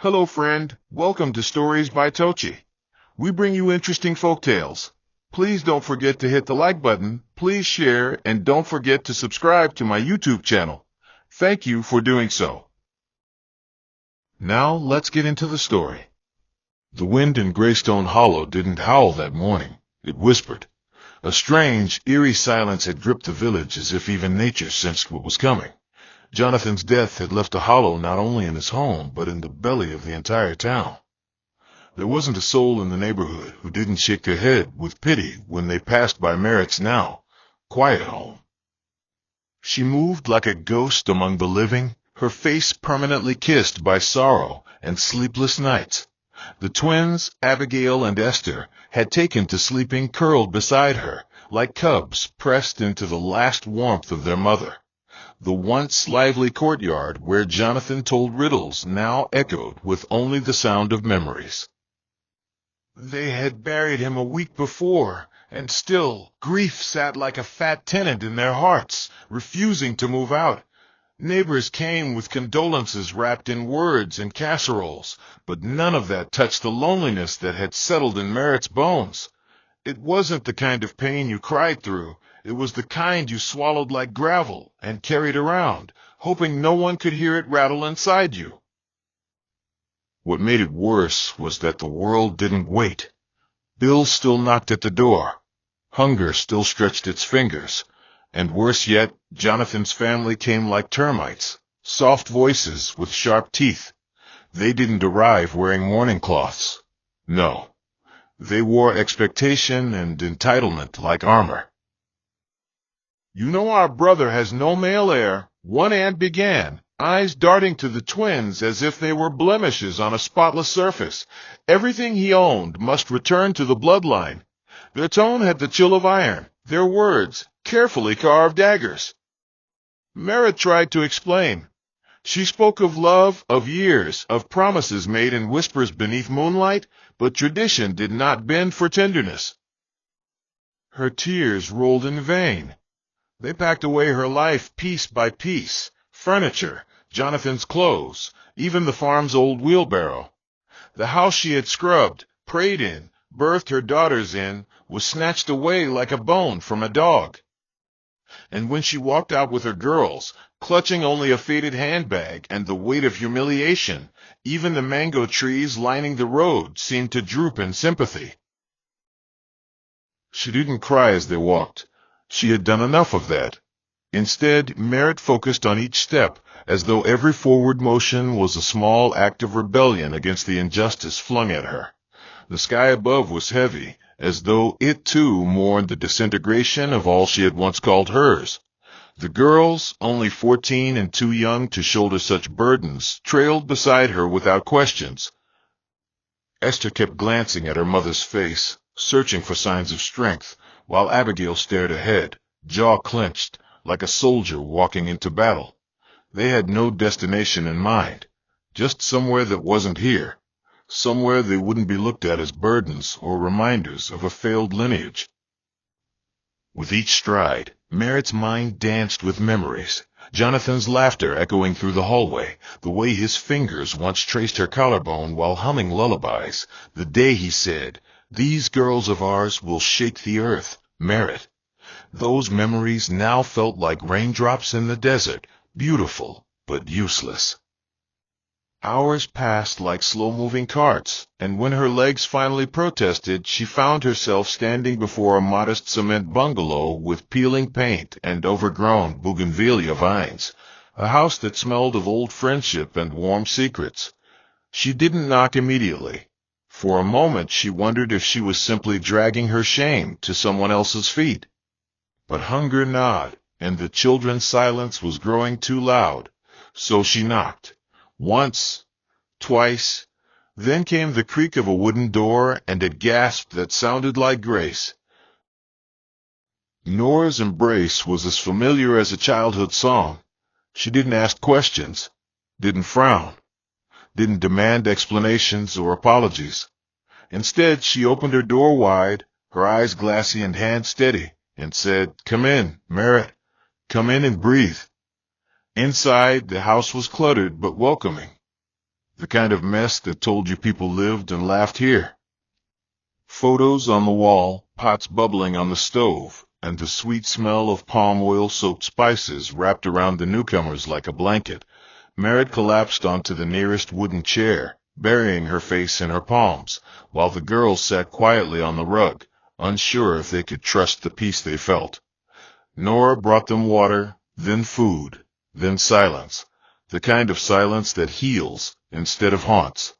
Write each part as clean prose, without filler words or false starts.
Hello friend, welcome to Stories by Tocci. We bring you interesting folk tales. Please don't forget to hit the like button, please share, and don't forget to subscribe to my YouTube channel. Thank you for doing so. Now let's get into the story. The wind in Greystone Hollow didn't howl that morning, it whispered. A strange, eerie silence had gripped the village as if even nature sensed what was coming. Jonathan's death had left a hollow not only in his home, but in the belly of the entire town. There wasn't a soul in the neighborhood who didn't shake their head with pity when they passed by Merritt's now quiet home. She moved like a ghost among the living, her face permanently kissed by sorrow and sleepless nights. The twins, Abigail and Esther, had taken to sleeping curled beside her, like cubs pressed into the last warmth of their mother. The once lively courtyard where Jonathan told riddles now echoed with only the sound of memories. They had buried him a week before, and still grief sat like a fat tenant in their hearts, refusing to move out. Neighbors came with condolences wrapped in words and casseroles, but none of that touched the loneliness that had settled in Merritt's bones. It wasn't the kind of pain you cried through. It was the kind you swallowed like gravel and carried around, hoping no one could hear it rattle inside you. What made it worse was that the world didn't wait. Bill still knocked at the door. Hunger still stretched its fingers. And worse yet, Jonathan's family came like termites, soft voices with sharp teeth. They didn't arrive wearing mourning cloths. No. They wore expectation and entitlement like armor. "You know our brother has no male heir," one aunt began, eyes darting to the twins as if they were blemishes on a spotless surface. Everything he owned must return to the bloodline. Their tone had the chill of iron, their words carefully carved daggers. Merritt tried to explain. She spoke of love, of years, of promises made in whispers beneath moonlight, but tradition did not bend for tenderness. Her tears rolled in vain. They packed away her life piece by piece, furniture, Jonathan's clothes, even the farm's old wheelbarrow. The house she had scrubbed, prayed in, birthed her daughters in, was snatched away like a bone from a dog. And when she walked out with her girls, clutching only a faded handbag and the weight of humiliation, even the mango trees lining the road seemed to droop in sympathy. She didn't cry as they walked. She had done enough of that. Instead, Merritt focused on each step, as though every forward motion was a small act of rebellion against the injustice flung at her. The sky above was heavy, as though it too mourned the disintegration of all she had once called hers. The girls, only 14 and too young to shoulder such burdens, trailed beside her without questions. Esther kept glancing at her mother's face, searching for signs of strength, while Abigail stared ahead, jaw clenched, like a soldier walking into battle. They had no destination in mind, just somewhere that wasn't here, somewhere they wouldn't be looked at as burdens or reminders of a failed lineage. With each stride, Merritt's mind danced with memories, Jonathan's laughter echoing through the hallway, the way his fingers once traced her collarbone while humming lullabies, the day he said, "These girls of ours will shake the earth, Merritt." Those memories now felt like raindrops in the desert, beautiful but useless. Hours passed like slow-moving carts, and when her legs finally protested, she found herself standing before a modest cement bungalow with peeling paint and overgrown bougainvillea vines, a house that smelled of old friendship and warm secrets. She didn't knock immediately. For a moment she wondered if she was simply dragging her shame to someone else's feet. But hunger gnawed, and the children's silence was growing too loud, so she knocked. Once, twice, then came the creak of a wooden door and a gasp that sounded like grace. Nora's embrace was as familiar as a childhood song. She didn't ask questions, didn't frown, didn't demand explanations or apologies. Instead, she opened her door wide, her eyes glassy and hands steady, and said, "Come in, Merritt. Come in and breathe." Inside, the house was cluttered but welcoming. The kind of mess that told you people lived and laughed here. Photos on the wall, pots bubbling on the stove, and the sweet smell of palm oil-soaked spices wrapped around the newcomers like a blanket. Merritt collapsed onto the nearest wooden chair, burying her face in her palms, while the girls sat quietly on the rug, unsure if they could trust the peace they felt. Nora brought them water, then food, then silence, the kind of silence that heals instead of haunts.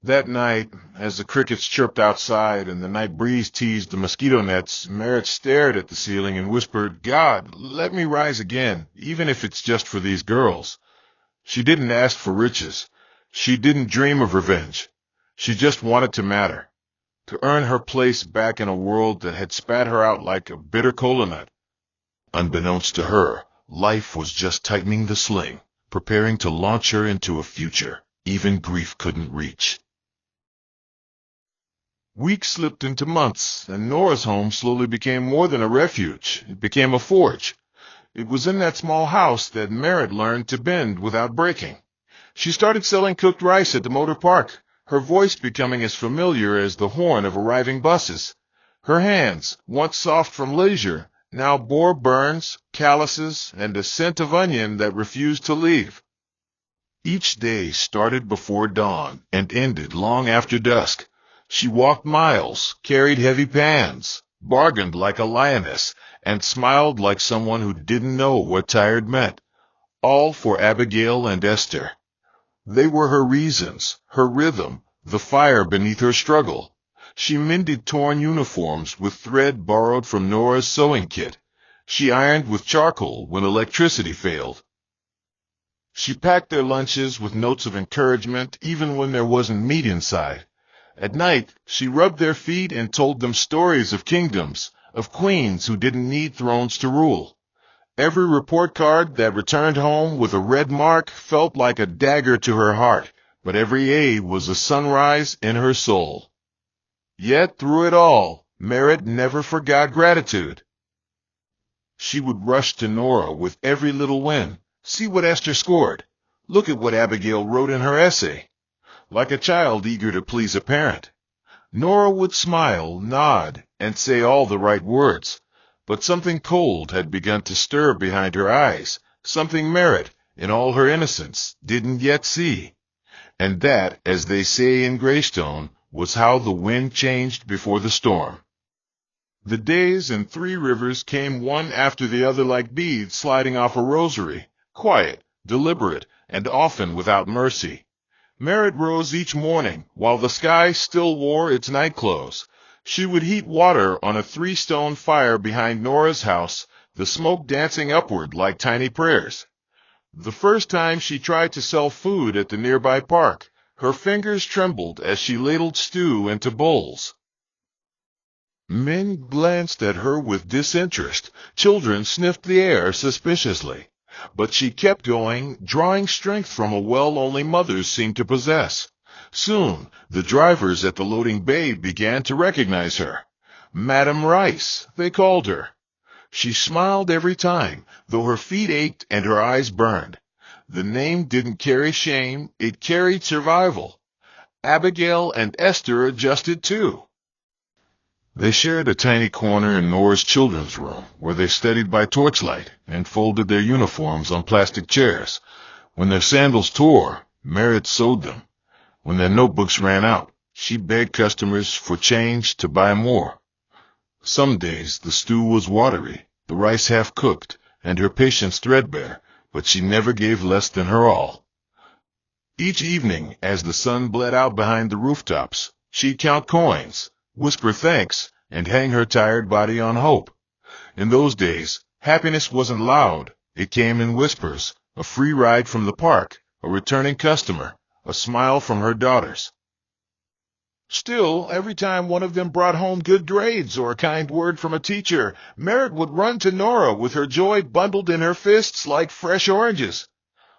That night, as the crickets chirped outside and the night breeze teased the mosquito nets, Merritt stared at the ceiling and whispered, "God, let me rise again, even if it's just for these girls." She didn't ask for riches. She didn't dream of revenge. She just wanted to matter, to earn her place back in a world that had spat her out like a bitter cola nut. Unbeknownst to her, life was just tightening the sling, preparing to launch her into a future even grief couldn't reach. Weeks slipped into months, and Nora's home slowly became more than a refuge. It became a forge. It was in that small house that Merritt learned to bend without breaking. She started selling cooked rice at the motor park, her voice becoming as familiar as the horn of arriving buses. Her hands, once soft from leisure, now bore burns, calluses, and a scent of onion that refused to leave. Each day started before dawn and ended long after dusk. She walked miles, carried heavy pans, bargained like a lioness, and smiled like someone who didn't know what tired meant, all for Abigail and Esther. They were her reasons, her rhythm, the fire beneath her struggle. She mended torn uniforms with thread borrowed from Nora's sewing kit. She ironed with charcoal when electricity failed. She packed their lunches with notes of encouragement even when there wasn't meat inside. At night, she rubbed their feet and told them stories of kingdoms, of queens who didn't need thrones to rule. Every report card that returned home with a red mark felt like a dagger to her heart, but every A was a sunrise in her soul. Yet through it all, Merritt never forgot gratitude. She would rush to Nora with every little win. "See what Esther scored. Look at what Abigail wrote in her essay." Like a child eager to please a parent. Nora would smile, nod, and say all the right words, but something cold had begun to stir behind her eyes, something Merritt, in all her innocence, didn't yet see. And that, as they say in Greystone, was how the wind changed before the storm. The days in Three Rivers came one after the other like beads sliding off a rosary, quiet, deliberate, and often without mercy. Merritt rose each morning, while the sky still wore its night clothes. She would heat water on a 3-stone fire behind Nora's house, the smoke dancing upward like tiny prayers. The first time she tried to sell food at the nearby park, her fingers trembled as she ladled stew into bowls. Men glanced at her with disinterest. Children sniffed the air suspiciously. But she kept going, drawing strength from a well only mothers seemed to possess. Soon, the drivers at the loading bay began to recognize her. Madam Rice, they called her. She smiled every time, though her feet ached and her eyes burned. The name didn't carry shame, it carried survival. Abigail and Esther adjusted too. They shared a tiny corner in Nora's children's room, where they studied by torchlight and folded their uniforms on plastic chairs. When their sandals tore, Merritt sewed them. When their notebooks ran out, she begged customers for change to buy more. Some days the stew was watery, the rice half-cooked, and her patience threadbare, but she never gave less than her all. Each evening, as the sun bled out behind the rooftops, she'd count coins, whisper thanks, and hang her tired body on hope. In those days, happiness wasn't loud. It came in whispers, a free ride from the park, a returning customer, a smile from her daughters. Still, every time one of them brought home good grades or a kind word from a teacher, Merritt would run to Nora with her joy bundled in her fists like fresh oranges.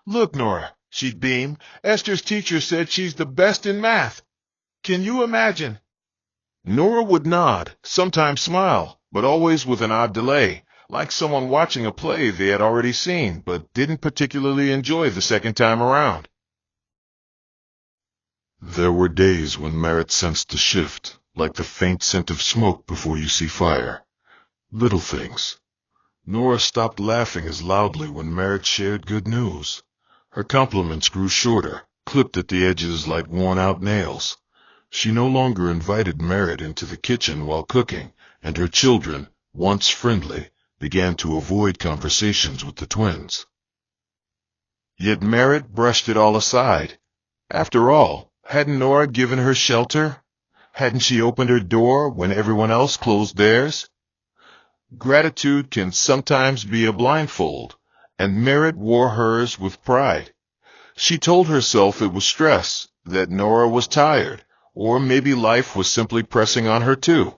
"Look, Nora," she'd beam, "Esther's teacher said she's the best in math. Can you imagine?" Nora would nod, sometimes smile, but always with an odd delay, like someone watching a play they had already seen but didn't particularly enjoy the second time around. There were days when Merritt sensed the shift, like the faint scent of smoke before you see fire. Little things. Nora stopped laughing as loudly when Merritt shared good news. Her compliments grew shorter, clipped at the edges like worn-out nails. She no longer invited Merritt into the kitchen while cooking, and her children, once friendly, began to avoid conversations with the twins. Yet Merritt brushed it all aside. After all, hadn't Nora given her shelter? Hadn't she opened her door when everyone else closed theirs? Gratitude can sometimes be a blindfold, and Merritt wore hers with pride. She told herself it was stress, that Nora was tired, or maybe life was simply pressing on her too.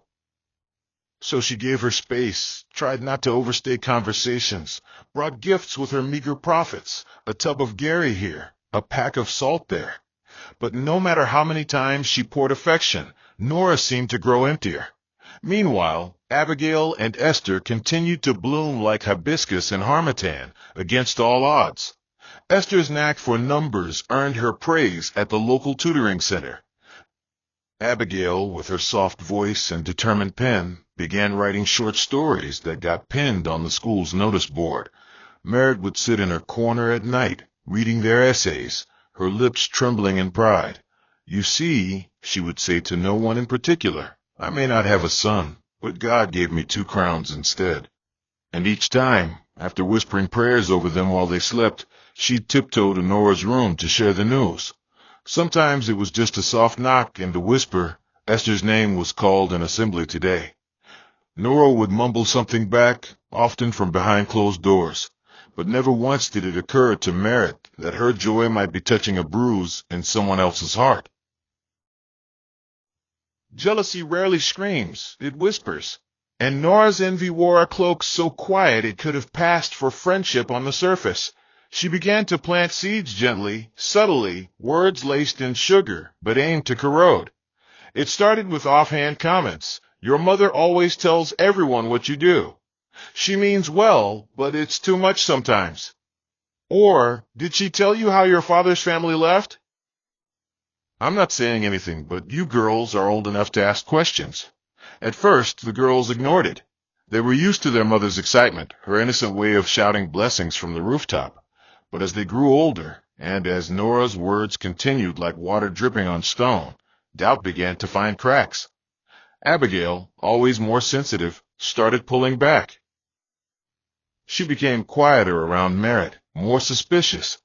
So she gave her space, tried not to overstay conversations, brought gifts with her meager profits, a tub of Gary here, a pack of salt there. But no matter how many times she poured affection, Nora seemed to grow emptier. Meanwhile, Abigail and Esther continued to bloom like hibiscus and harmattan, against all odds. Esther's knack for numbers earned her praise at the local tutoring center. Abigail, with her soft voice and determined pen, began writing short stories that got pinned on the school's notice board. Merritt would sit in her corner at night, reading their essays, her lips trembling in pride. "You see," she would say to no one in particular, "I may not have a son, but God gave me 2 crowns instead." And each time, after whispering prayers over them while they slept, she'd tiptoe to Nora's room to share the news. Sometimes it was just a soft knock and a whisper, "Esther's name was called in assembly today." Nora would mumble something back, often from behind closed doors, but never once did it occur to Merritt that her joy might be touching a bruise in someone else's heart. Jealousy rarely screams, it whispers, and Nora's envy wore a cloak so quiet it could have passed for friendship on the surface. She began to plant seeds gently, subtly, words laced in sugar, but aimed to corrode. It started with offhand comments. "Your mother always tells everyone what you do. She means well, but it's too much sometimes." Or, "Did she tell you how your father's family left?" I'm not saying anything, but you girls are old enough to ask questions. At first, the girls ignored it. They were used to their mother's excitement, her innocent way of shouting blessings from the rooftop. But as they grew older, and as Nora's words continued like water dripping on stone, doubt began to find cracks. Abigail, always more sensitive, started pulling back. She became quieter around Merritt, more suspicious.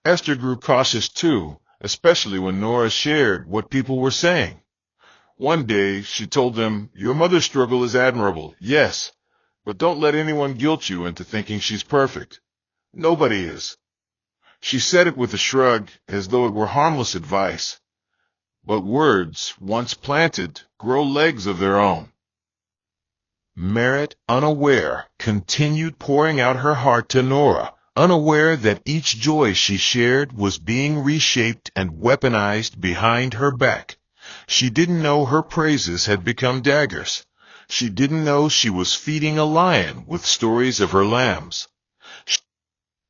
Esther grew cautious too, especially when Nora shared what people were saying. One day, she told them, "Your mother's struggle is admirable, yes, but don't let anyone guilt you into thinking she's perfect. Nobody is." She said it with a shrug, as though it were harmless advice. But words, once planted, grow legs of their own. Merritt, unaware, continued pouring out her heart to Nora, unaware that each joy she shared was being reshaped and weaponized behind her back. She didn't know her praises had become daggers. She didn't know she was feeding a lion with stories of her lambs.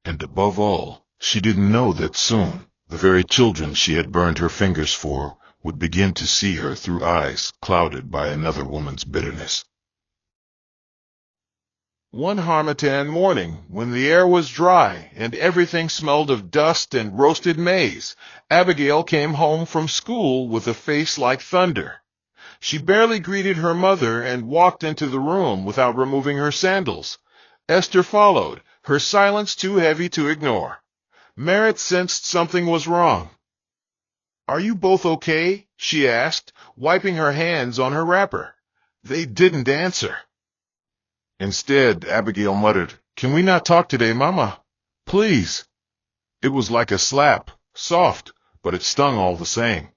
And above all, she didn't know that soon, the very children she had burned her fingers for would begin to see her through eyes clouded by another woman's bitterness. One harmattan morning, when the air was dry and everything smelled of dust and roasted maize, Abigail came home from school with a face like thunder. She barely greeted her mother and walked into the room without removing her sandals. Esther followed, her silence too heavy to ignore. Merritt sensed something was wrong. "Are you both okay?" she asked, wiping her hands on her wrapper. They didn't answer. Instead, Abigail muttered, "Can we not talk today, Mama? Please." It was like a slap, soft, but it stung all the same.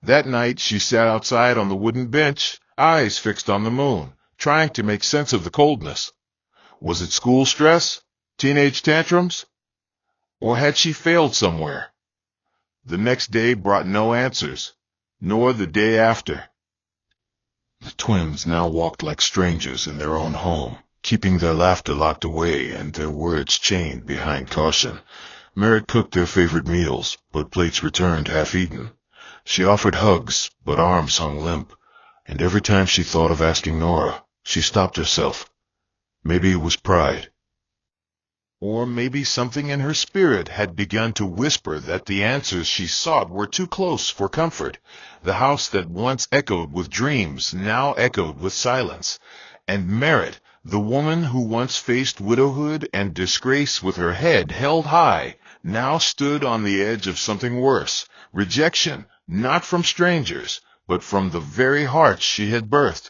That night she sat outside on the wooden bench, eyes fixed on the moon, trying to make sense of the coldness. Was it school stress? Teenage tantrums? Or had she failed somewhere? The next day brought no answers, nor the day after. The twins now walked like strangers in their own home, keeping their laughter locked away and their words chained behind caution. Merritt cooked their favorite meals, but plates returned half-eaten. She offered hugs, but arms hung limp, and every time she thought of asking Nora, she stopped herself. Maybe it was pride. Or maybe something in her spirit had begun to whisper that the answers she sought were too close for comfort. The house that once echoed with dreams now echoed with silence. And Merritt, the woman who once faced widowhood and disgrace with her head held high, now stood on the edge of something worse. Rejection, not from strangers, but from the very hearts she had birthed.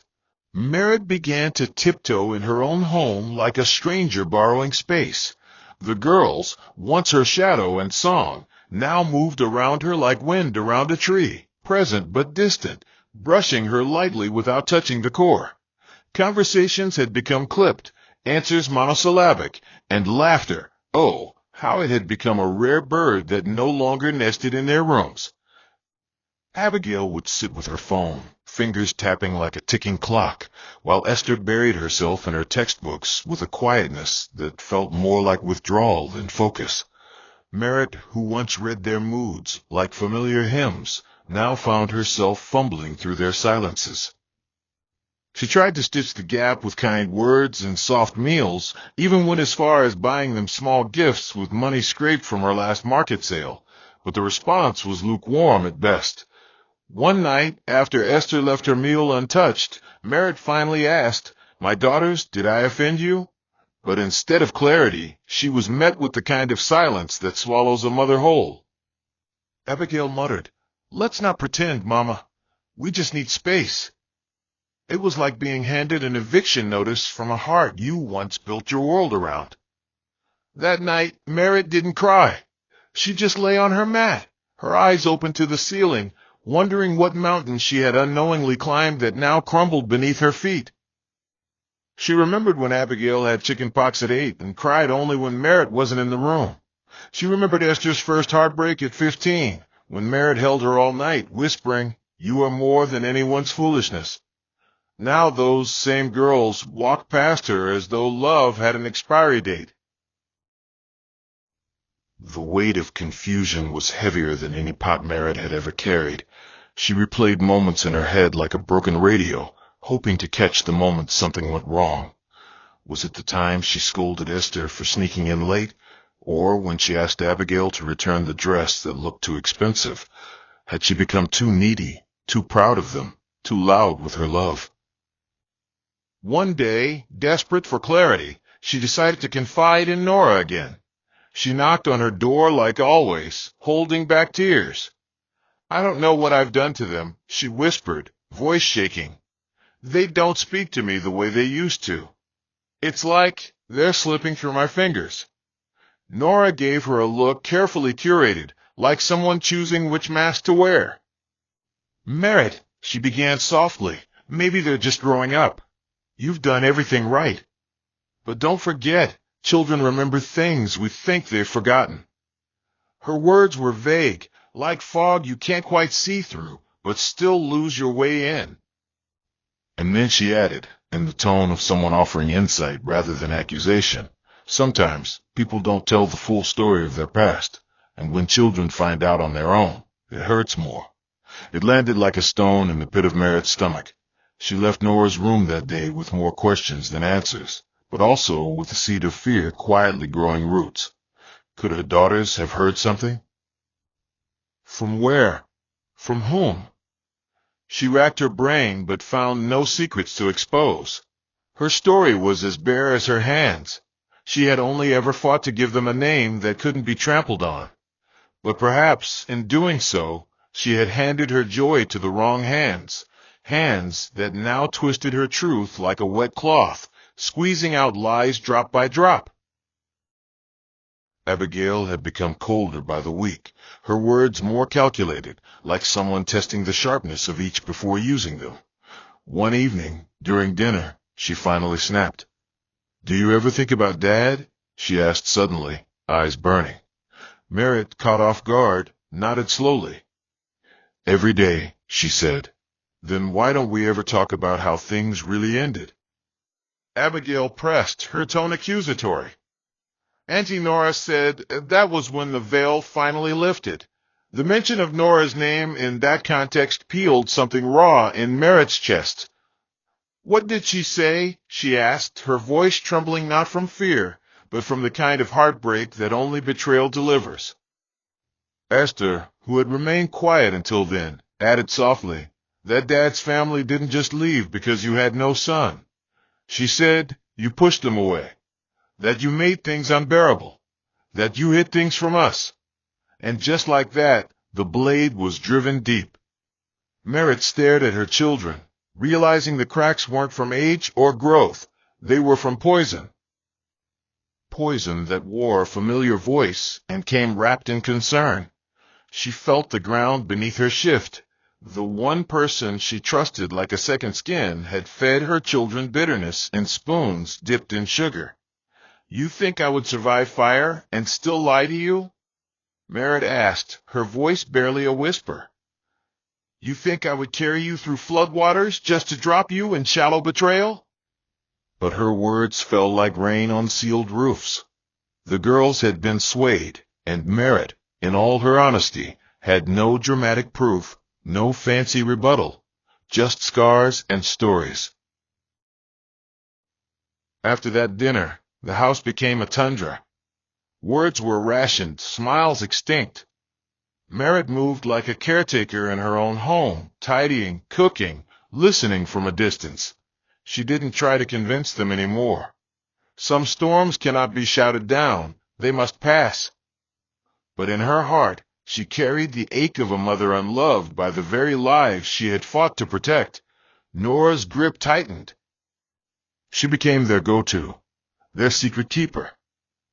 Merritt began to tiptoe in her own home like a stranger borrowing space. The girls, once her shadow and song, now moved around her like wind around a tree, present but distant, brushing her lightly without touching the core. Conversations had become clipped, answers monosyllabic, and laughter, oh, how it had become a rare bird that no longer nested in their rooms. Abigail would sit with her phone, fingers tapping like a ticking clock, while Esther buried herself in her textbooks with a quietness that felt more like withdrawal than focus. Merritt, who once read their moods like familiar hymns, now found herself fumbling through their silences. She tried to stitch the gap with kind words and soft meals, even went as far as buying them small gifts with money scraped from her last market sale, but the response was lukewarm at best. One night, after Esther left her meal untouched, Merritt finally asked, "My daughters, did I offend you?" But instead of clarity, she was met with the kind of silence that swallows a mother whole. Abigail muttered, "Let's not pretend, Mama. We just need space." It was like being handed an eviction notice from a heart you once built your world around. That night, Merritt didn't cry. She just lay on her mat, her eyes open to the ceiling, wondering what mountain she had unknowingly climbed that now crumbled beneath her feet. She remembered when Abigail had chicken pox at 8 and cried only when Merritt wasn't in the room. She remembered Esther's first heartbreak at 15, when Merritt held her all night, whispering, "You are more than anyone's foolishness." Now those same girls walked past her as though love had an expiry date. The weight of confusion was heavier than any pot Merritt had ever carried. She replayed moments in her head like a broken radio, hoping to catch the moment something went wrong. Was it the time she scolded Esther for sneaking in late, or when she asked Abigail to return the dress that looked too expensive? Had she become too needy, too proud of them, too loud with her love? One day, desperate for clarity, she decided to confide in Nora again. She knocked on her door like always, holding back tears. "I don't know what I've done to them," she whispered, voice shaking. "They don't speak to me the way they used to. It's like they're slipping through my fingers." Nora gave her a look carefully curated, like someone choosing which mask to wear. "Merritt," she began softly, "maybe they're just growing up. You've done everything right. But don't forget, children remember things we think they've forgotten." Her words were vague, like fog you can't quite see through, but still lose your way in. And then she added, in the tone of someone offering insight rather than accusation, "Sometimes people don't tell the full story of their past, and when children find out on their own, it hurts more." It landed like a stone in the pit of Merritt's stomach. She left Nora's room that day with more questions than answers, but also with the seed of fear quietly growing roots. Could her daughters have heard something? From where? From whom? She racked her brain but found no secrets to expose. Her story was as bare as her hands. She had only ever fought to give them a name that couldn't be trampled on. But perhaps, in doing so, she had handed her joy to the wrong hands, hands that now twisted her truth like a wet cloth, squeezing out lies drop by drop. Abigail had become colder by the week, her words more calculated, like someone testing the sharpness of each before using them. One evening, during dinner, she finally snapped. "Do you ever think about Dad?" she asked suddenly, eyes burning. Merritt, caught off guard, nodded slowly. "Every day," she said. "Then why don't we ever talk about how things really ended?" Abigail pressed, her tone accusatory. "Auntie Nora said that was when the veil finally lifted. The mention of Nora's name in that context peeled something raw in Merritt's chest. "What did she say?" she asked, her voice trembling not from fear, but from the kind of heartbreak that only betrayal delivers. Esther, who had remained quiet until then, added softly, "That Dad's family didn't just leave because you had no son. She said you pushed them away, that you made things unbearable, that you hid things from us." And just like that, the blade was driven deep. Merritt stared at her children, realizing the cracks weren't from age or growth, they were from poison. Poison that wore a familiar voice and came wrapped in concern. She felt the ground beneath her shift. The one person she trusted like a second skin had fed her children bitterness in spoons dipped in sugar. "You think I would survive fire and still lie to you?" Merritt asked, her voice barely a whisper. "You think I would carry you through floodwaters just to drop you in shallow betrayal?" But her words fell like rain on sealed roofs. The girls had been swayed, and Merritt, in all her honesty, had no dramatic proof, no fancy rebuttal, just scars and stories. After that dinner, the house became a tundra. Words were rationed, smiles extinct. Merritt moved like a caretaker in her own home, tidying, cooking, listening from a distance. She didn't try to convince them anymore. Some storms cannot be shouted down, they must pass. But in her heart, she carried the ache of a mother unloved by the very lives she had fought to protect. Nora's grip tightened. She became their go-to, their secret keeper,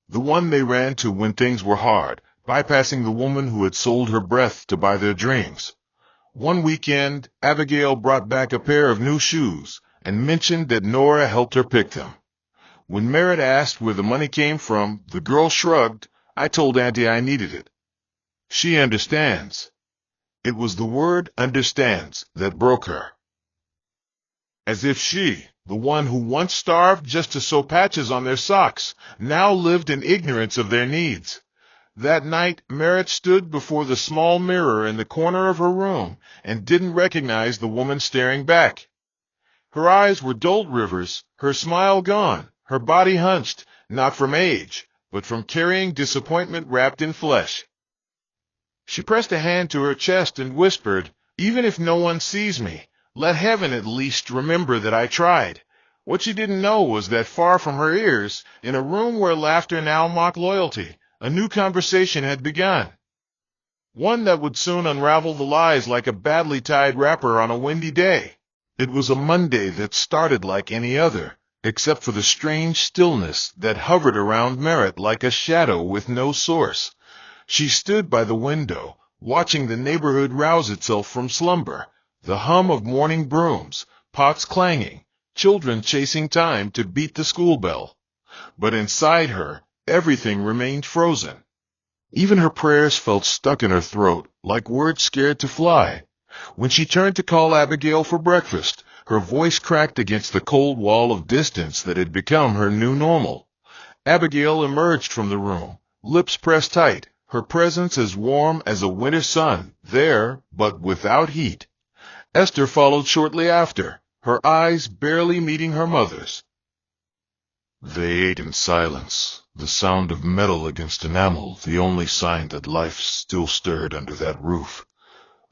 the one they ran to when things were hard, bypassing the woman who had sold her breath to buy their dreams. One weekend, Abigail brought back a pair of new shoes and mentioned that Nora helped her pick them. When Merritt asked where the money came from, the girl shrugged. "I told Auntie I needed it." She understands. It was the word understands that broke her. As if she, the one who once starved just to sew patches on their socks, now lived in ignorance of their needs. That night, Merritt stood before the small mirror in the corner of her room and didn't recognize the woman staring back. Her eyes were dulled rivers, her smile gone, her body hunched, not from age, but from carrying disappointment wrapped in flesh. She pressed a hand to her chest and whispered, "Even if no one sees me, let heaven at least remember that I tried." What she didn't know was that far from her ears, in a room where laughter now mocked loyalty, a new conversation had begun. One that would soon unravel the lies like a badly tied wrapper on a windy day. It was a Monday that started like any other, except for the strange stillness that hovered around Merritt like a shadow with no source. She stood by the window, watching the neighborhood rouse itself from slumber, the hum of morning brooms, pots clanging, children chasing time to beat the school bell. But inside her, everything remained frozen. Even her prayers felt stuck in her throat, like words scared to fly. When she turned to call Abigail for breakfast, her voice cracked against the cold wall of distance that had become her new normal. Abigail emerged from the room, lips pressed tight, her presence as warm as a winter sun, there, but without heat. Esther followed shortly after, her eyes barely meeting her mother's. They ate in silence, the sound of metal against enamel the only sign that life still stirred under that roof.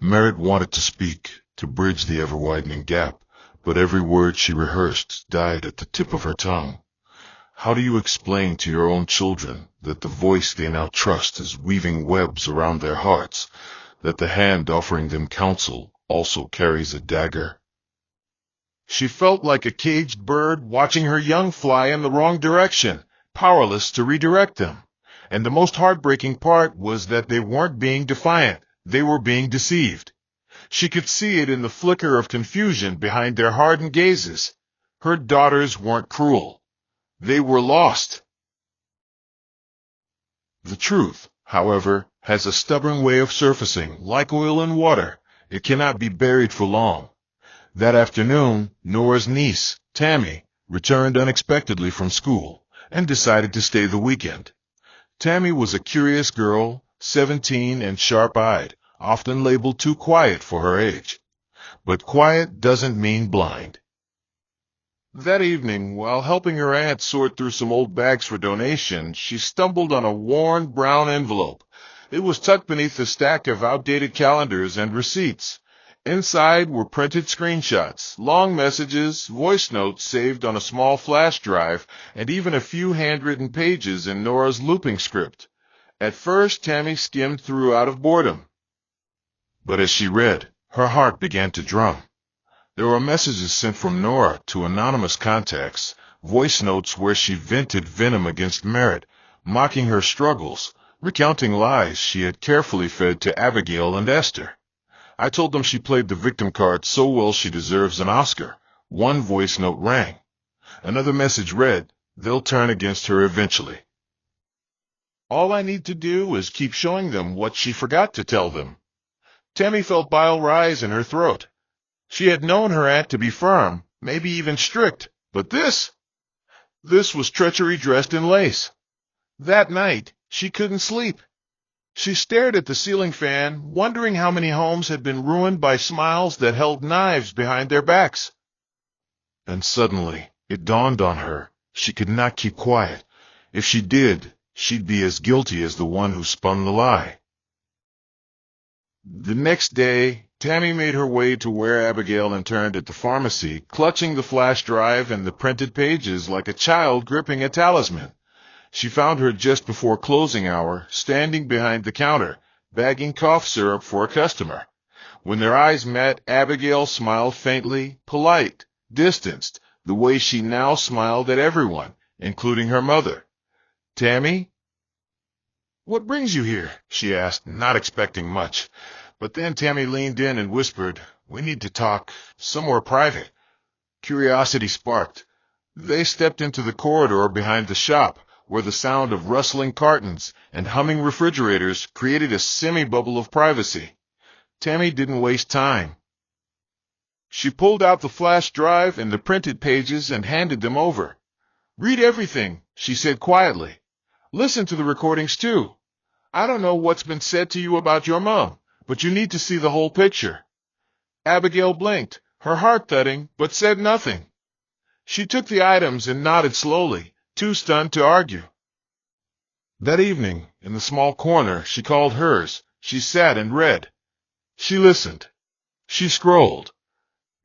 Merritt wanted to speak, to bridge the ever-widening gap, but every word she rehearsed died at the tip of her tongue. How do you explain to your own children that the voice they now trust is weaving webs around their hearts, that the hand offering them counsel also carries a dagger? She felt like a caged bird watching her young fly in the wrong direction, powerless to redirect them. And the most heartbreaking part was that they weren't being defiant, they were being deceived. She could see it in the flicker of confusion behind their hardened gazes. Her daughters weren't cruel. They were lost. The truth, however, has a stubborn way of surfacing, like oil in water. It cannot be buried for long. That afternoon, Nora's niece, Tammy, returned unexpectedly from school and decided to stay the weekend. Tammy was a curious girl, 17 and sharp-eyed, often labeled too quiet for her age. But quiet doesn't mean blind. That evening, while helping her aunt sort through some old bags for donation, she stumbled on a worn brown envelope. It was tucked beneath a stack of outdated calendars and receipts. Inside were printed screenshots, long messages, voice notes saved on a small flash drive, and even a few handwritten pages in Nora's looping script. At first, Tammy skimmed through out of boredom. But as she read, her heart began to drum. There were messages sent from Nora to anonymous contacts, voice notes where she vented venom against Merritt, mocking her struggles, recounting lies she had carefully fed to Abigail and Esther. I told them she played the victim card so well she deserves an Oscar. One voice note rang. Another message read, "They'll turn against her eventually. All I need to do is keep showing them what she forgot to tell them." Tammy felt bile rise in her throat. She had known her aunt to be firm, maybe even strict, but this was treachery dressed in lace. That night, she couldn't sleep. She stared at the ceiling fan, wondering how many homes had been ruined by smiles that held knives behind their backs. And suddenly, it dawned on her, she could not keep quiet. If she did, she'd be as guilty as the one who spun the lie. The next day, Tammy made her way to where Abigail interned at the pharmacy, clutching the flash drive and the printed pages like a child gripping a talisman. She found her just before closing hour, standing behind the counter, bagging cough syrup for a customer. When their eyes met, Abigail smiled faintly, polite, distanced, the way she now smiled at everyone, including her mother. "Tammy?" "What brings you here?" she asked, not expecting much. But then Tammy leaned in and whispered, "We need to talk, somewhere private." Curiosity sparked. They stepped into the corridor behind the shop, where the sound of rustling cartons and humming refrigerators created a semi-bubble of privacy. Tammy didn't waste time. She pulled out the flash drive and the printed pages and handed them over. "Read everything," she said quietly. "Listen to the recordings, too. I don't know what's been said to you about your mom, but you need to see the whole picture." Abigail blinked, her heart thudding, but said nothing. She took the items and nodded slowly, too stunned to argue. That evening, in the small corner she called hers, she sat and read. She listened. She scrolled.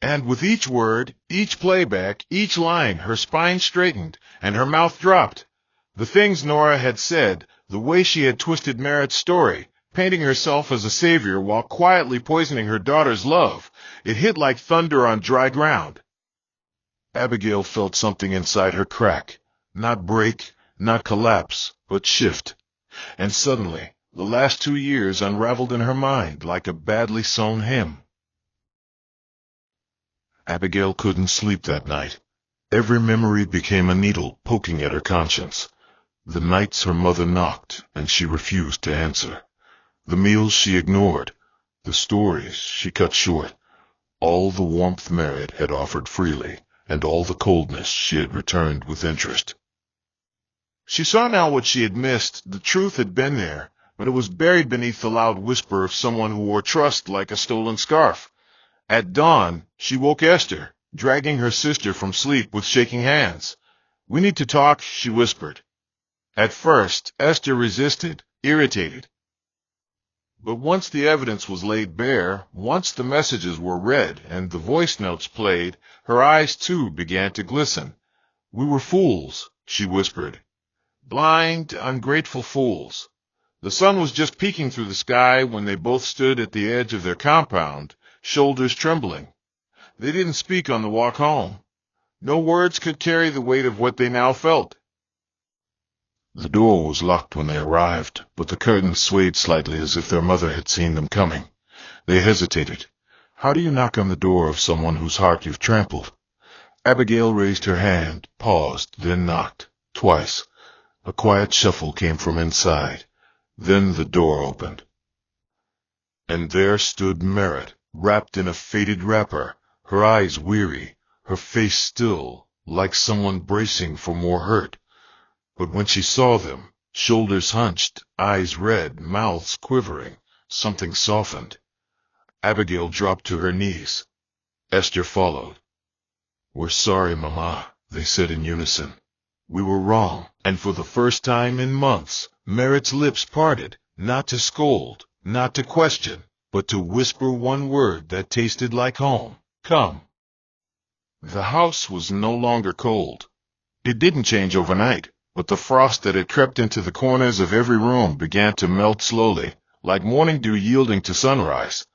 And with each word, each playback, each line, her spine straightened and her mouth dropped. The things Nora had said, the way she had twisted Merritt's story, painting herself as a savior while quietly poisoning her daughter's love, it hit like thunder on dry ground. Abigail felt something inside her crack, not break, not collapse, but shift. And suddenly, the last 2 years unraveled in her mind like a badly sewn hymn. Abigail couldn't sleep that night. Every memory became a needle poking at her conscience. The nights her mother knocked, and she refused to answer. The meals she ignored. The stories she cut short. All the warmth Merritt had offered freely, and all the coldness she had returned with interest. She saw now what she had missed. The truth had been there, but it was buried beneath the loud whisper of someone who wore trust like a stolen scarf. At dawn, she woke Esther, dragging her sister from sleep with shaking hands. "We need to talk," she whispered. At first, Esther resisted, irritated. But once the evidence was laid bare, once the messages were read and the voice notes played, her eyes too began to glisten. "We were fools," she whispered. "Blind, ungrateful fools." The sun was just peeking through the sky when they both stood at the edge of their compound, shoulders trembling. They didn't speak on the walk home. No words could carry the weight of what they now felt. The door was locked when they arrived, but the curtains swayed slightly as if their mother had seen them coming. They hesitated. How do you knock on the door of someone whose heart you've trampled? Abigail raised her hand, paused, then knocked. Twice. A quiet shuffle came from inside. Then the door opened. And there stood Merritt, wrapped in a faded wrapper, her eyes weary, her face still, like someone bracing for more hurt. But when she saw them, shoulders hunched, eyes red, mouths quivering, something softened. Abigail dropped to her knees. Esther followed. "We're sorry, Mama," they said in unison. "We were wrong." And for the first time in months, Merritt's lips parted, not to scold, not to question, but to whisper one word that tasted like home: "Come." The house was no longer cold. It didn't change overnight, but the frost that had crept into the corners of every room began to melt slowly, like morning dew yielding to sunrise.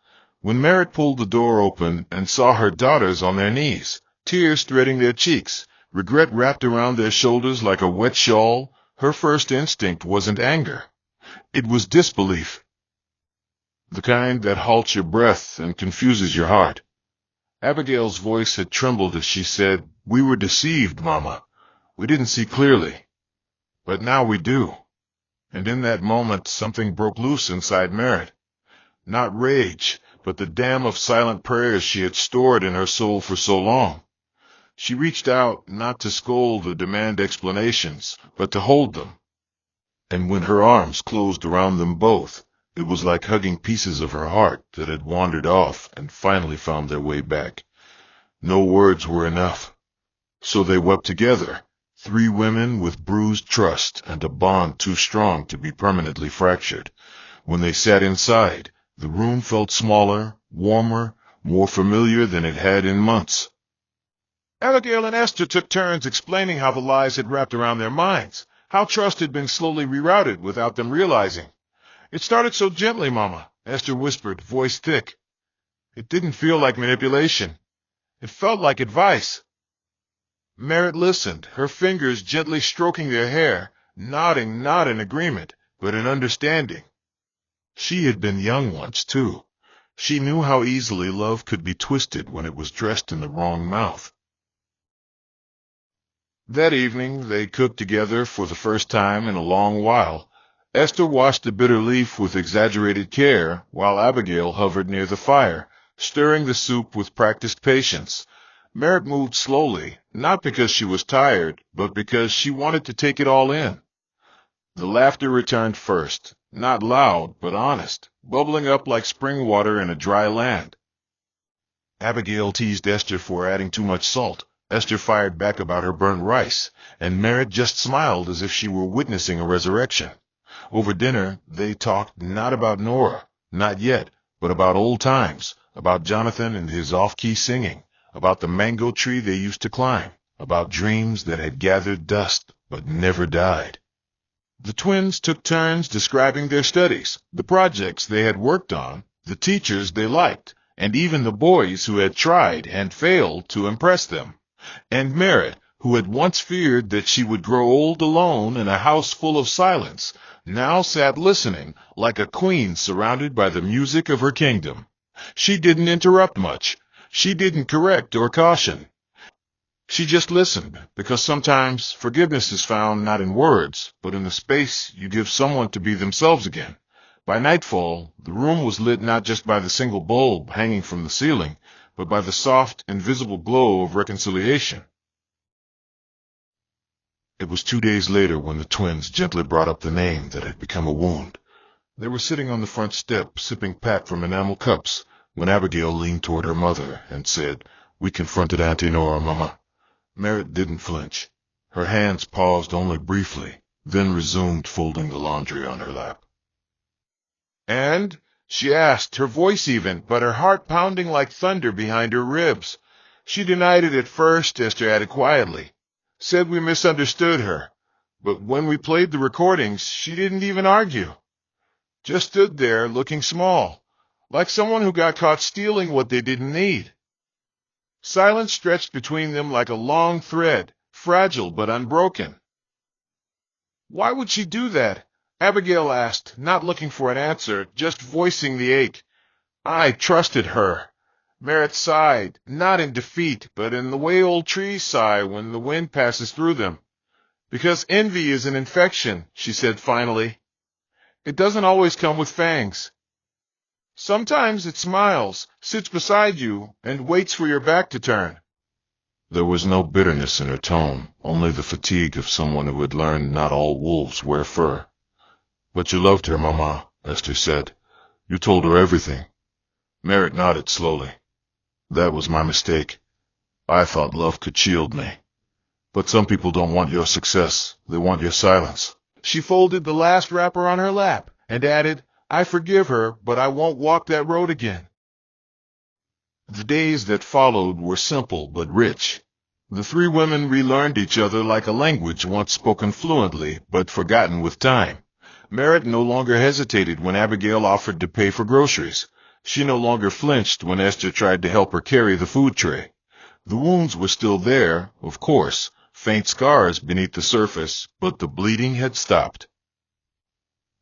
When Merritt pulled the door open and saw her daughters on their knees, tears threading their cheeks, regret wrapped around their shoulders like a wet shawl, her first instinct wasn't anger. It was disbelief. The kind that halts your breath and confuses your heart. Abigail's voice had trembled as she said, "We were deceived, Mama. We didn't see clearly. But now we do." And in that moment, something broke loose inside Merritt. Not rage, but the dam of silent prayers she had stored in her soul for so long. She reached out, not to scold or demand explanations, but to hold them. And when her arms closed around them both, it was like hugging pieces of her heart that had wandered off and finally found their way back. No words were enough. So they wept together, three women with bruised trust and a bond too strong to be permanently fractured. When they sat inside, the room felt smaller, warmer, more familiar than it had in months. Abigail and Esther took turns explaining how the lies had wrapped around their minds, how trust had been slowly rerouted without them realizing. "It started so gently, Mama," Esther whispered, voice thick. "It didn't feel like manipulation. It felt like advice." Merritt listened, her fingers gently stroking their hair, nodding not in agreement, but in understanding. She had been young once, too. She knew how easily love could be twisted when it was dressed in the wrong mouth. That evening they cooked together for the first time in a long while. Esther washed the bitter leaf with exaggerated care, while Abigail hovered near the fire, stirring the soup with practiced patience. Merritt moved slowly, not because she was tired, but because she wanted to take it all in. The laughter returned first, not loud, but honest, bubbling up like spring water in a dry land. Abigail teased Esther for adding too much salt. Esther fired back about her burnt rice, and Merritt just smiled as if she were witnessing a resurrection. Over dinner, they talked not about Nora, not yet, but about old times, about Jonathan and his off-key singing, about the mango tree they used to climb, about dreams that had gathered dust but never died. The twins took turns describing their studies, the projects they had worked on, the teachers they liked, and even the boys who had tried and failed to impress them. And Merritt, who had once feared that she would grow old alone in a house full of silence, now sat listening like a queen surrounded by the music of her kingdom. She didn't interrupt much. She didn't correct or caution. She just listened, because sometimes forgiveness is found not in words, but in the space you give someone to be themselves again. By nightfall, the room was lit not just by the single bulb hanging from the ceiling, but by the soft, invisible glow of reconciliation. It was 2 days later when the twins gently brought up the name that had become a wound. They were sitting on the front step, sipping pap from enamel cups, when Abigail leaned toward her mother and said, "We confronted Auntie Nora, Mama." Merritt didn't flinch. Her hands paused only briefly, then resumed folding the laundry on her lap. "And?" she asked, her voice even, but her heart pounding like thunder behind her ribs. "She denied it at first," Esther added quietly. "Said we misunderstood her. But when we played the recordings, she didn't even argue. Just stood there, looking small, like someone who got caught stealing what they didn't need." Silence stretched between them like a long thread, fragile but unbroken. "Why would she do that?" Abigail asked, not looking for an answer, just voicing the ache. "I trusted her." Merritt sighed, not in defeat, but in the way old trees sigh when the wind passes through them. "Because envy is an infection," she said finally. "It doesn't always come with fangs. Sometimes it smiles, sits beside you, and waits for your back to turn." There was no bitterness in her tone, only the fatigue of someone who had learned not all wolves wear fur. "But you loved her, Mama," Esther said. You told her everything. Merritt nodded slowly. That was my mistake. I thought love could shield me. But some people don't want your success. They want your silence. She folded the last wrapper on her lap and added, I forgive her, but I won't walk that road again. The days that followed were simple but rich. The three women relearned each other like a language once spoken fluently but forgotten with time. Merritt no longer hesitated when Abigail offered to pay for groceries. She no longer flinched when Esther tried to help her carry the food tray. The wounds were still there, of course, faint scars beneath the surface, but the bleeding had stopped.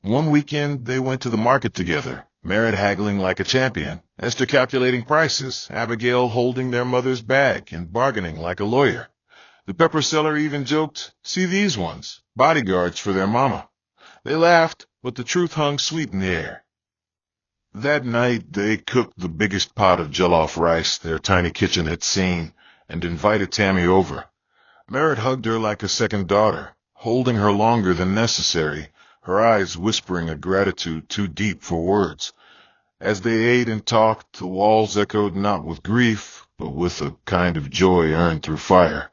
One weekend they went to the market together, Merritt haggling like a champion, Esther calculating prices, Abigail holding their mother's bag and bargaining like a lawyer. The pepper seller even joked, see these ones, bodyguards for their mama. They laughed, but the truth hung sweet in the air. That night they cooked the biggest pot of jollof rice their tiny kitchen had seen and invited Tammy over. Merritt hugged her like a second daughter, holding her longer than necessary, her eyes whispering a gratitude too deep for words. As they ate and talked, the walls echoed not with grief, but with a kind of joy earned through fire.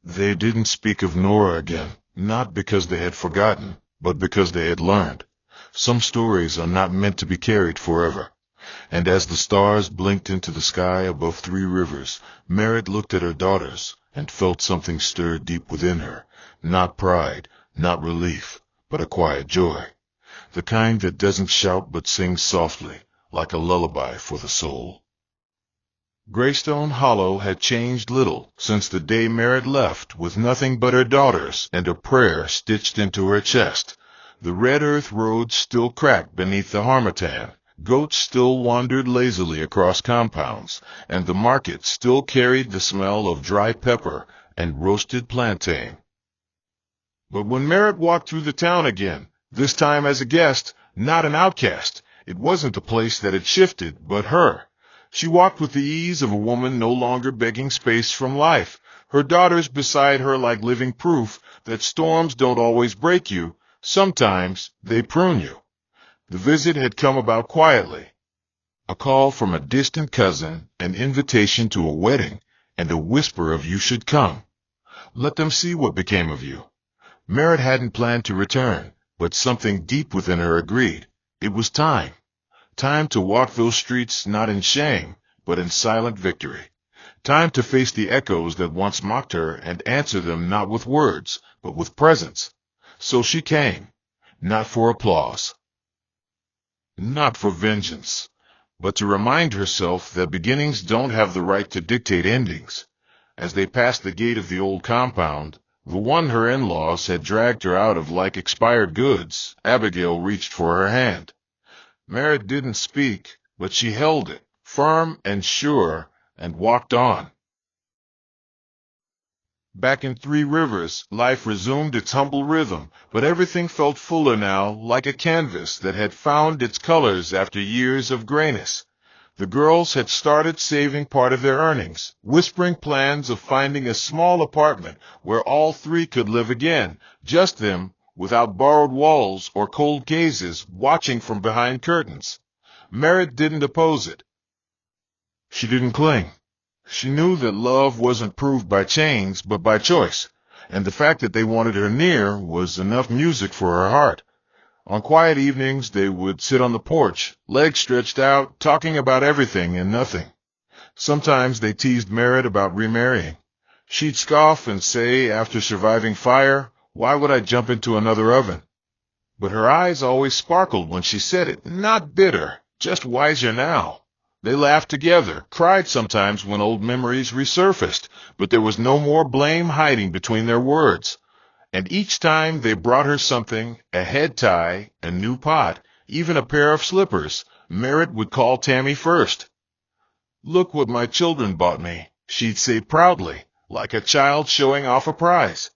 They didn't speak of Nora again, not because they had forgotten, but because they had learned. Some stories are not meant to be carried forever. And as the stars blinked into the sky above Three Rivers, Merritt looked at her daughters and felt something stir deep within her, not pride, not relief, but a quiet joy, the kind that doesn't shout but sings softly, like a lullaby for the soul. Greystone Hollow had changed little since the day Merritt left with nothing but her daughters and a prayer stitched into her chest. The red earth road still cracked beneath the harmattan, goats still wandered lazily across compounds, and the market still carried the smell of dry pepper and roasted plantain. But when Merritt walked through the town again, this time as a guest, not an outcast, it wasn't the place that had shifted, but her. She walked with the ease of a woman no longer begging space from life, her daughters beside her like living proof that storms don't always break you, sometimes they prune you. The visit had come about quietly. A call from a distant cousin, an invitation to a wedding, and a whisper of you should come. Let them see what became of you. Merritt hadn't planned to return, but something deep within her agreed. It was time. Time to walk those streets not in shame, but in silent victory. Time to face the echoes that once mocked her and answer them not with words, but with presence. So she came, not for applause, not for vengeance, but to remind herself that beginnings don't have the right to dictate endings. As they passed the gate of the old compound, the one her in-laws had dragged her out of like expired goods, Abigail reached for her hand. Merritt didn't speak, but she held it, firm and sure, and walked on. Back in Three Rivers, life resumed its humble rhythm, but everything felt fuller now, like a canvas that had found its colors after years of grayness. The girls had started saving part of their earnings, whispering plans of finding a small apartment where all three could live again, just them, without borrowed walls or cold gazes watching from behind curtains. Merritt didn't oppose it. She didn't cling. She knew that love wasn't proved by chains but by choice, and the fact that they wanted her near was enough music for her heart. On quiet evenings they would sit on the porch, legs stretched out, talking about everything and nothing. Sometimes they teased Merritt about remarrying. She'd scoff and say, after surviving fire, why would I jump into another oven? But her eyes always sparkled when she said it, not bitter, just wiser now. They laughed together, cried sometimes when old memories resurfaced, but there was no more blame hiding between their words. And each time they brought her something, a head tie, a new pot, even a pair of slippers, Merritt would call Tammy first. Look what my children bought me, she'd say proudly, like a child showing off a prize.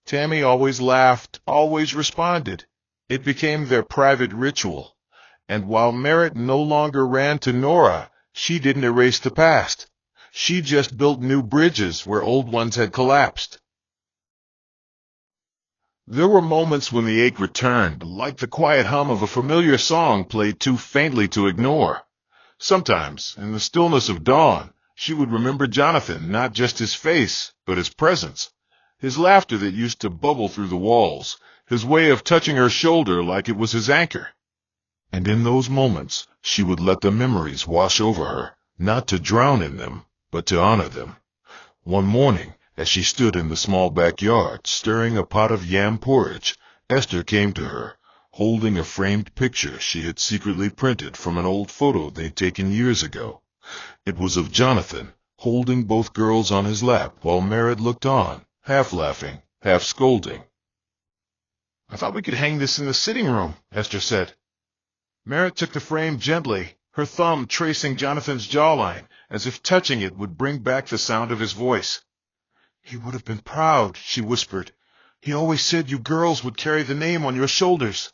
Tammy always laughed, always responded. It became their private ritual. And while Merritt no longer ran to Nora, she didn't erase the past. She just built new bridges where old ones had collapsed. There were moments when the ache returned, like the quiet hum of a familiar song played too faintly to ignore. Sometimes, in the stillness of dawn, she would remember Jonathan, not just his face, but his presence, his laughter that used to bubble through the walls, his way of touching her shoulder like it was his anchor. And in those moments, she would let the memories wash over her, not to drown in them, but to honor them. One morning, as she stood in the small backyard, stirring a pot of yam porridge, Esther came to her, holding a framed picture she had secretly printed from an old photo they'd taken years ago. It was of Jonathan, holding both girls on his lap while Merritt looked on, half laughing, half scolding. "I thought we could hang this in the sitting room," Esther said. Merritt took the frame gently, her thumb tracing Jonathan's jawline, as if touching it would bring back the sound of his voice. "He would have been proud," she whispered. "He always said you girls would carry the name on your shoulders."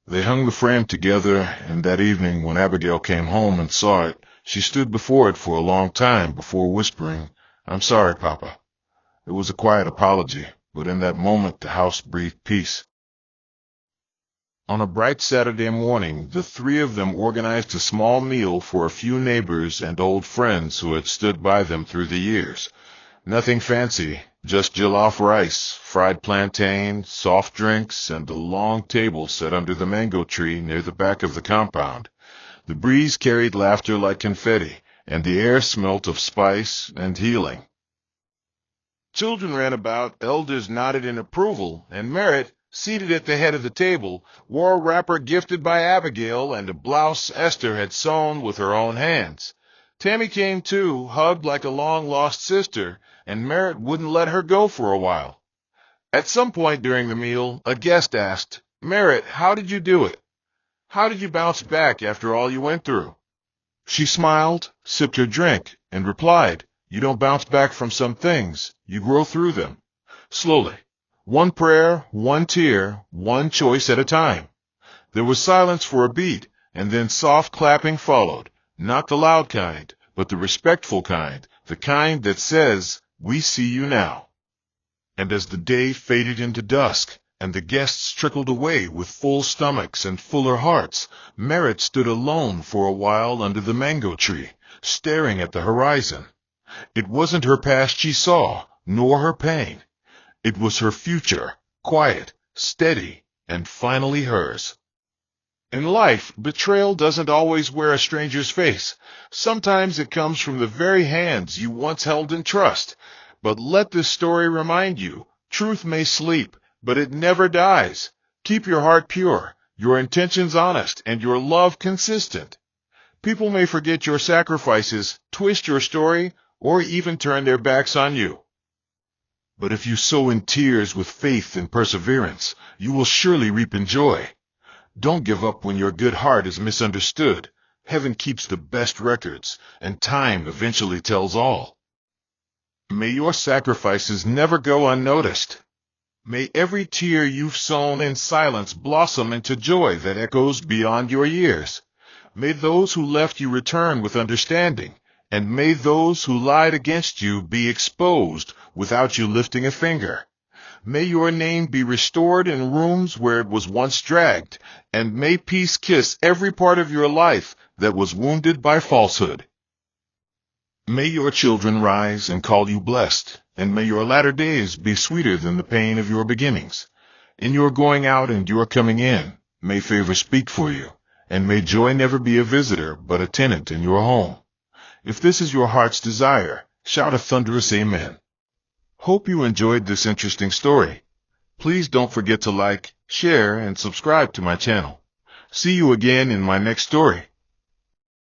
They hung the frame together, and that evening when Abigail came home and saw it, she stood before it for a long time before whispering, "I'm sorry, Papa." It was a quiet apology, but in that moment the house breathed peace. On a bright Saturday morning, the three of them organized a small meal for a few neighbors and old friends who had stood by them through the years. Nothing fancy, just jollof rice, fried plantain, soft drinks, and a long table set under the mango tree near the back of the compound. The breeze carried laughter like confetti, and the air smelt of spice and healing. Children ran about, elders nodded in approval, and Merritt, seated at the head of the table, wore a wrapper gifted by Abigail and a blouse Esther had sewn with her own hands. Tammy came too, hugged like a long-lost sister, and Merritt wouldn't let her go for a while. At some point during the meal, a guest asked, "Merritt, how did you do it? How did you bounce back after all you went through?" She smiled, sipped her drink, and replied, "You don't bounce back from some things, you grow through them. Slowly. One prayer, one tear, one choice at a time." There was silence for a beat, and then soft clapping followed, not the loud kind, but the respectful kind, the kind that says, "We see you now." And as the day faded into dusk, and the guests trickled away with full stomachs and fuller hearts, Merritt stood alone for a while under the mango tree, staring at the horizon. It wasn't her past she saw, nor her pain. It was her future, quiet, steady, and finally hers. In life, betrayal doesn't always wear a stranger's face. Sometimes it comes from the very hands you once held in trust. But let this story remind you, truth may sleep, but it never dies. Keep your heart pure, your intentions honest, and your love consistent. People may forget your sacrifices, twist your story, or even turn their backs on you. But if you sow in tears with faith and perseverance, you will surely reap in joy. Don't give up when your good heart is misunderstood. Heaven keeps the best records, and time eventually tells all. May your sacrifices never go unnoticed. May every tear you've sown in silence blossom into joy that echoes beyond your years. May those who left you return with understanding, and may those who lied against you be exposed without you lifting a finger. May your name be restored in rooms where it was once dragged, and may peace kiss every part of your life that was wounded by falsehood. May your children rise and call you blessed, and may your latter days be sweeter than the pain of your beginnings. In your going out and your coming in, may favor speak for you, and may joy never be a visitor but a tenant in your home. If this is your heart's desire, shout a thunderous amen. Hope you enjoyed this interesting story. Please don't forget to like, share, and subscribe to my channel. See you again in my next story.